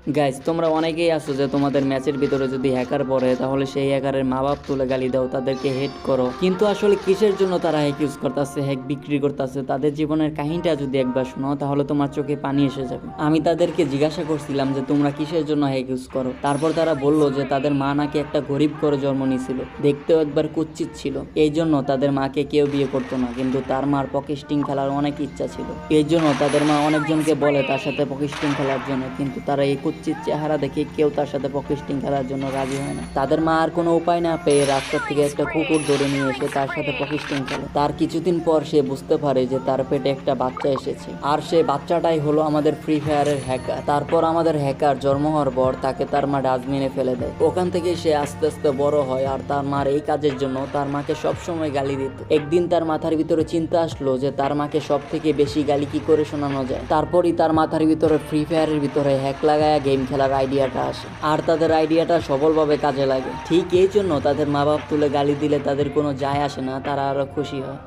Guys, তোমরা অনেকেই আছো যে তোমাদের ম্যাচের ভিতরে যদি হ্যাকার পড়ে তাহলে সেই হ্যাকারের মা বাপ তুলে গালি দাও, তাদেরকে হেট করো। কিন্তু আসলে কিসের জন্য তারা হ্যাক ইউজ করতেছে, হ্যাক বিক্রি করতেছে, তাদের জীবনের কাহিনীটা যদি একবার শোনো তাহলে তোমার চোখে পানি এসে যাবে। আমি তাদেরকে জিজ্ঞাসা করছিলাম যে তোমরা কিসের জন্য হ্যাক ইউজ করো। তারপর তারা বললো যে তাদের মা নাকি একটা গরিব করে জন্ম নিয়েছিল, দেখতেও একবার কুৎসিত ছিল, এই জন্য তাদের মাকে কেউ বিয়ে করতো না, কিন্তু তার মার পকেস্টিং খেলার অনেক ইচ্ছা ছিল। এই জন্য তাদের মা অনেকজনকে বলে তার সাথে পকেস্টিং খেলার জন্য, কিন্তু তারা এই কুৎসিত চেহারা দেখে কেউ তার সাথে পকেস্টিং খেলার জন্য রাজি হয় না। তাদের মা আর কোনো উপায় না পেয়ে রাস্তা থেকে একটা কুকুর ধরে নিয়ে এসে তার সাথে পকেস্টিং খেলে। তার কিছুদিন পর সে বুঝতে পারে যে তার পেটে একটা বাচ্চা এসেছে, আর সে বাচ্চাটাই হলো আমাদের ফ্রি ফায়ারের হ্যাকার। তারপর আমাদের হ্যাকার জন্ম হওয়ার পর তাকে তার মা ডাস্টবিনে ফেলে দেয়। ওখান থেকে সে আস্তে আস্তে বড় হয়, আর তার মার এই কাজের জন্য তার মাকে সবসময় গালি দিত। একদিন তার মাথার ভিতরে চিন্তা আসলো যে তার মাকে সব থেকে বেশি গালি কি করে শোনানো যায়। তারপরই তার মাথার ভিতরে ফ্রি ফায়ারের ভিতরে হ্যাক লাগায়া গেম খেলার আইডিয়াটা আসে, আর তাদের আইডিয়াটা সফলভাবে কাজে লাগে। ঠিক এই জন্য তাদের মা বাপ তুলে গালি দিলে তাদের কোনো যায় আসে না, তারা আরো খুশি হয়।